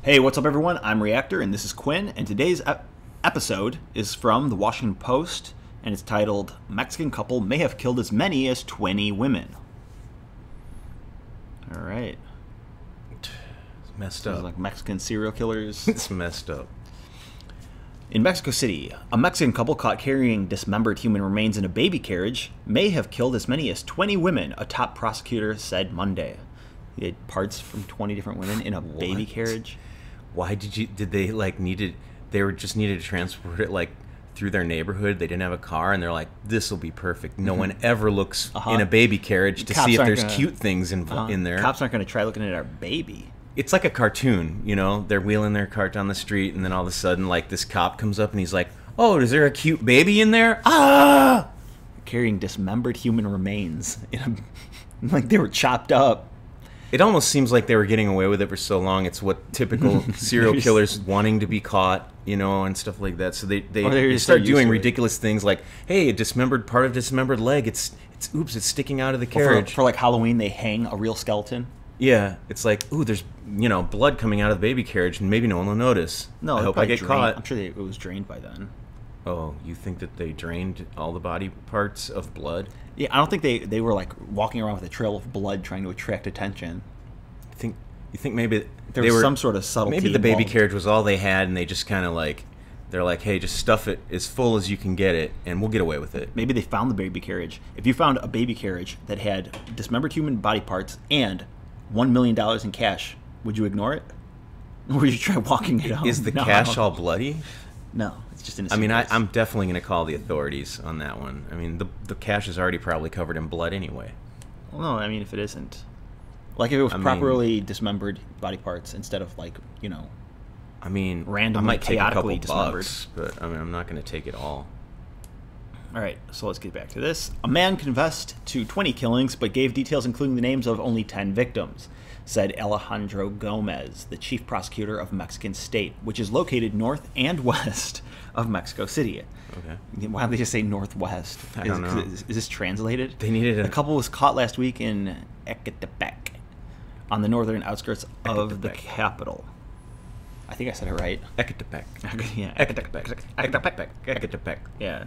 Hey, what's up, everyone? I'm Reactor, and this is Quinn, and today's episode is from the Washington Post, and it's titled, Mexican Couple May Have Killed as Many as 20 Women. All right. It's messed up. Like Mexican serial killers. It's messed up. In Mexico City, a Mexican couple caught carrying dismembered human remains in a baby carriage may have killed as many as 20 women, a top prosecutor said Monday. He had parts from 20 different women in a baby carriage. Why did they like needed? They were just needed to transport it like through their neighborhood. They didn't have a car, and they're like, "This will be perfect." No one ever looks in a baby carriage to see if there's cute things in there. Cops aren't going to try looking at our baby. It's like a cartoon, you know. They're wheeling their cart down the street, and then all of a sudden, like this cop comes up, and he's like, "Oh, is there a cute baby in there?" Ah! Carrying dismembered human remains in a, like they were chopped up. It almost seems like they were getting away with it for so long. It's what typical serial killers wanting to be caught, you know, and stuff like that. So they start doing ridiculous things like, hey, a part of dismembered leg. It's sticking out of the carriage. For like Halloween, they hang a real skeleton. Yeah, it's like, ooh, there's blood coming out of the baby carriage, and maybe no one will notice. No, I hope I get caught. I'm sure it was drained by then. Oh, you think that they drained all the body parts of blood? Yeah, I don't think they were like walking around with a trail of blood trying to attract attention. You think maybe there was some sort of subtlety. Maybe the baby carriage was all they had, and they just kind of like, they're like, hey, just stuff it as full as you can get it, and we'll get away with it. Maybe they found the baby carriage. If you found a baby carriage that had dismembered human body parts and $1 million in cash, would you ignore it? Or would you try walking it out? Is the cash all bloody? No, it's just in a I mean, I'm definitely going to call the authorities on that one. I mean, the cash is already probably covered in blood anyway. Well, no, I mean, if it isn't. Like if it was properly dismembered body parts instead of like, I mean, randomly, I might take a couple dismembered. bucks, but I mean, I'm not going to take it all. All right, so let's get back to this. A man confessed to 20 killings, but gave details including the names of only 10 victims, said Alejandro Gomez, the chief prosecutor of Mexican State, which is located north and west of Mexico City. Okay. Why don't they just say northwest? I don't know. Is this translated? They needed The couple was caught last week in Ecatepec, on the northern outskirts of the capital. I think I said it right. Ecatepec. Yeah, Ecatepec. Yeah.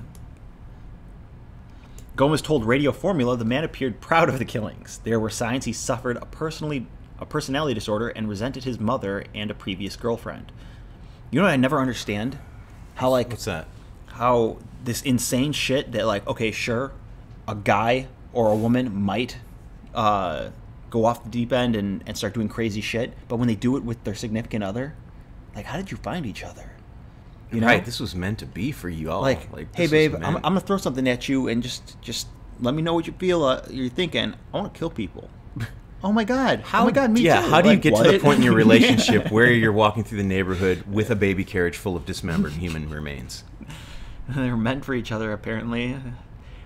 Gomez told Radio Formula the man appeared proud of the killings. There were signs he suffered a personality disorder and resented his mother and a previous girlfriend. You know what I never understand? How like What's that? How this insane shit that like, okay, sure, a guy or a woman might go off the deep end and start doing crazy shit, but when they do it with their significant other, like, how did you find each other? You know? Right, this was meant to be for you all. Like hey, babe, I'm gonna throw something at you, and just let me know what you feel. You're thinking, I want to kill people. Oh my god! Oh my god! Me too. How do you get what? to the point in your relationship where you're walking through the neighborhood with a baby carriage full of dismembered human remains? They're meant for each other, apparently.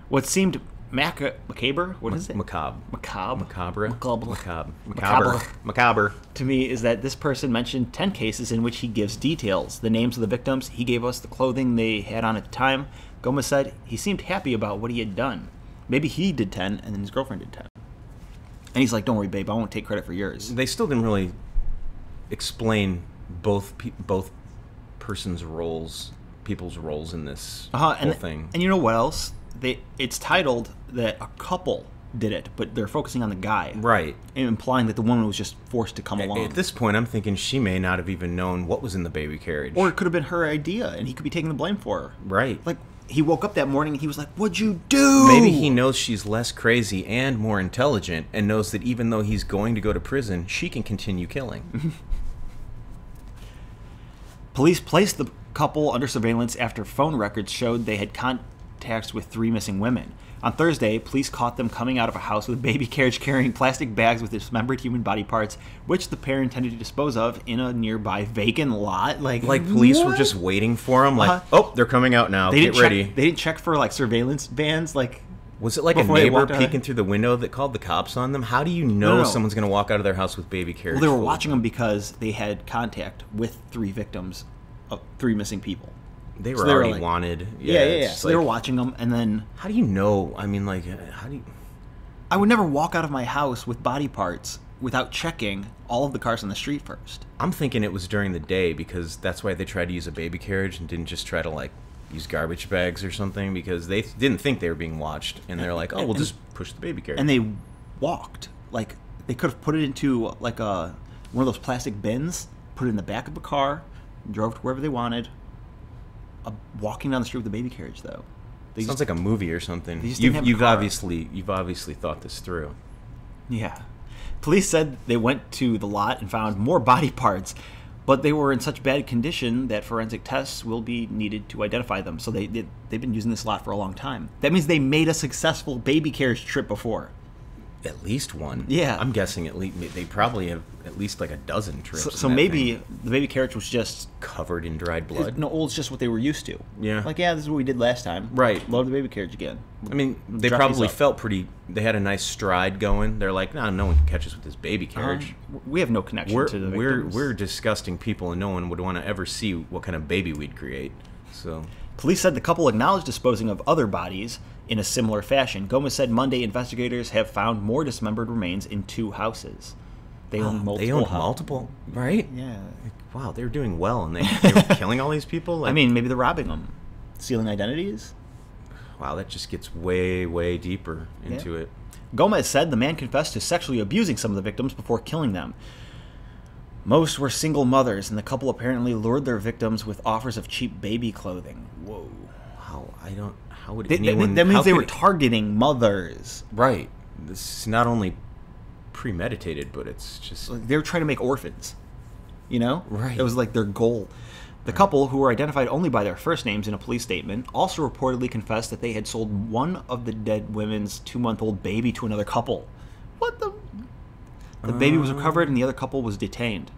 What seemed macabre? What is it? Macabre. To me is that this person mentioned 10 cases in which he gives details, the names of the victims. He gave us the clothing they had on at the time. Gomez said he seemed happy about what he had done. Maybe he did 10 and then his girlfriend did 10. And he's like, don't worry, babe, I won't take credit for yours. They still didn't really explain both people's roles in this whole thing. And you know what else? It's titled that a couple did it, but they're focusing on the guy. Right. Implying that the woman was just forced to come along. At this point, I'm thinking she may not have even known what was in the baby carriage. Or it could have been her idea, and he could be taking the blame for her. Right. Like, he woke up that morning, and he was like, what'd you do? Maybe he knows she's less crazy and more intelligent, and knows that even though he's going to go to prison, she can continue killing. Police placed the couple under surveillance after phone records showed they had contacts with 3 missing women. On Thursday, police caught them coming out of a house with a baby carriage carrying plastic bags with dismembered human body parts, which the pair intended to dispose of in a nearby vacant lot. Like police were just waiting for them. Like, oh, they're coming out now. Get ready. They didn't check for like surveillance vans. Like, was it like a neighbor peeking through the window that called the cops on them? How do you know someone's going to walk out of their house with baby carriage? Well, they were watching them because they had contact with 3 victims of 3 missing people. They were already wanted. Yeah. So they were watching them, and then... How do you know? I mean, like, how do you... I would never walk out of my house with body parts without checking all of the cars on the street first. I'm thinking it was during the day because that's why they tried to use a baby carriage and didn't just try to like use garbage bags or something because they didn't think they were being watched and they're like, oh, we'll just push the baby carriage. And they walked. Like, they could have put it into like one of those plastic bins, put it in the back of a car, drove to wherever they wanted. Walking down the street with a baby carriage, though. Sounds like a movie or something. You've obviously thought this through. Yeah. Police said they went to the lot and found more body parts, but they were in such bad condition that forensic tests will be needed to identify them. So they've been using this lot for a long time. That means they made a successful baby carriage trip before. At least one. Yeah. I'm guessing at least they probably have at least like a dozen trips. So maybe the baby carriage was just covered in dried blood. No, it's just what they were used to. Yeah. Like, yeah, this is what we did last time. Right. Load the baby carriage again. I mean, they probably felt pretty. They had a nice stride going. They're like, no one can catch us with this baby carriage. We have no connection to the victims. We're disgusting people, and no one would want to ever see what kind of baby we'd create. So. Police said the couple acknowledged disposing of other bodies in a similar fashion. Gomez said Monday investigators have found more dismembered remains in 2 houses. They owned multiple. They owned multiple, right? Yeah. Wow, they were doing well, and they were killing all these people? I mean, maybe they're robbing them. Stealing identities? Wow, that just gets way, way deeper into it. Gomez said the man confessed to sexually abusing some of the victims before killing them. Most were single mothers, and the couple apparently lured their victims with offers of cheap baby clothing. Whoa. Wow, how would anyone... That means they were targeting mothers. Right. This is not only premeditated, but it's just... They were trying to make orphans. You know? Right. It was like their goal. The couple, who were identified only by their first names in a police statement, also reportedly confessed that they had sold one of the dead women's 2-month-old baby to another couple. What the... The baby was recovered and the other couple was detained.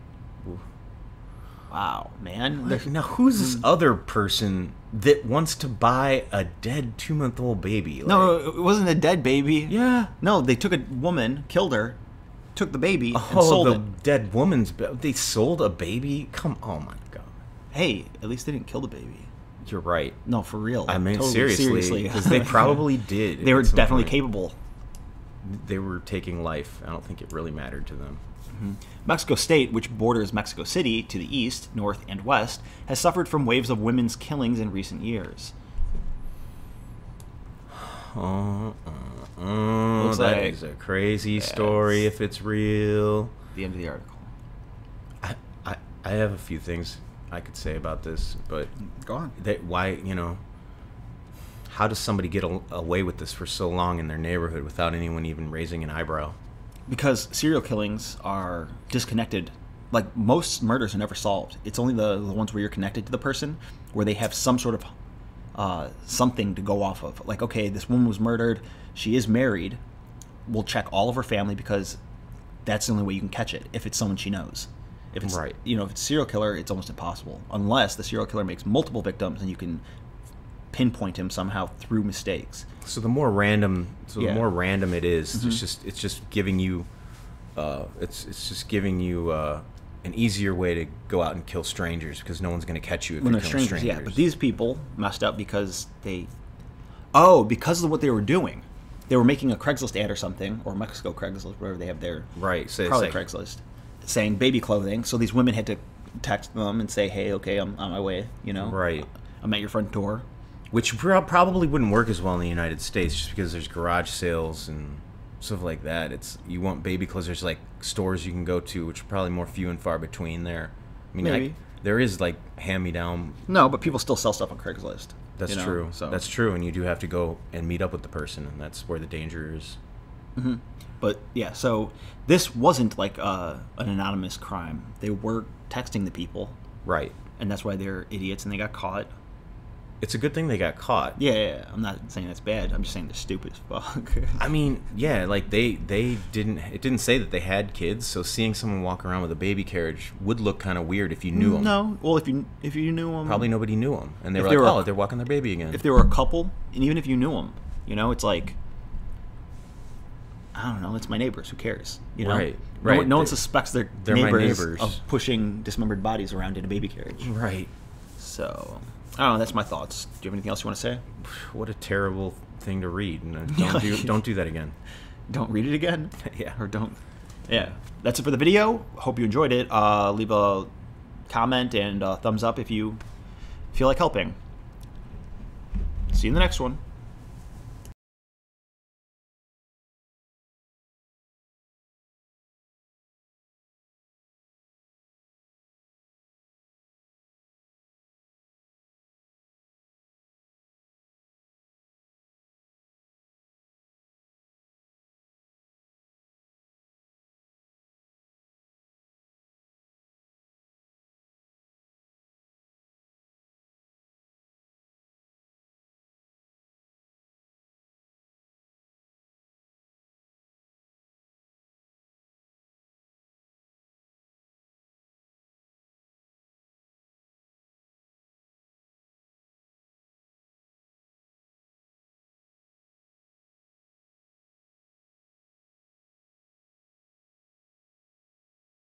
Wow, man. Now, who's this other person that wants to buy a dead 2-month-old baby? No, it wasn't a dead baby. Yeah. No, they took a woman, killed her, took the baby, and sold it. Oh, the dead woman's baby. They sold a baby? Oh, my God. Hey, at least they didn't kill the baby. You're right. No, for real. I mean, totally, seriously. Because they probably did. They were definitely capable. They were taking life. I don't think it really mattered to them. Mm-hmm. Mexico State, which borders Mexico City to the east, north, and west, has suffered from waves of women's killings in recent years. That is a crazy story if it's real. The end of the article. I have a few things I could say about this, but go on. How does somebody get away with this for so long in their neighborhood without anyone even raising an eyebrow? Because serial killings are disconnected. Like, most murders are never solved. It's only the ones where you're connected to the person, where they have some sort of something to go off of. Like, okay, this woman was murdered. She is married. We'll check all of her family because that's the only way you can catch it, if it's someone she knows. If it's, if it's a serial killer, it's almost impossible. Unless the serial killer makes multiple victims and you can pinpoint him somehow through mistakes. So the more random it is, mm-hmm. it's just giving you an easier way to go out and kill strangers because no one's going to catch you if you're killing strangers. Yeah, but these people messed up because because of what they were doing. They were making a Craigslist ad or something, or Mexico Craigslist, whatever they have there. Right. Probably Craigslist. Saying baby clothing. So these women had to text them and say, hey, okay, I'm on my way, Right. I'm at your front door. Which probably wouldn't work as well in the United States just because there's garage sales and stuff like that. You want baby clothes. There's like stores you can go to, which are probably more few and far between there. I mean, maybe. There is like hand-me-down. No, but people still sell stuff on Craigslist. That's true. So. That's true, and you do have to go and meet up with the person, and that's where the danger is. Mm-hmm. But yeah, so this wasn't like an anonymous crime. They were texting the people. Right. And that's why they're idiots and they got caught. It's a good thing they got caught. Yeah. I'm not saying that's bad. I'm just saying they're stupid as fuck. I mean, yeah, like it didn't say that they had kids, so seeing someone walk around with a baby carriage would look kind of weird if you knew them. No. Well, if you knew them. Probably nobody knew them. And they were like, they're walking their baby again. If they were a couple, and even if you knew them, it's like, I don't know, it's my neighbors. Who cares? Right. No one suspects their neighbors of pushing dismembered bodies around in a baby carriage. Right. So, I don't know. That's my thoughts. Do you have anything else you want to say? What a terrible thing to read. Don't do that again. Don't read it again? Yeah. Or don't. Yeah, that's it for the video. Hope you enjoyed it. Leave a comment and a thumbs up if you feel like helping. See you in the next one.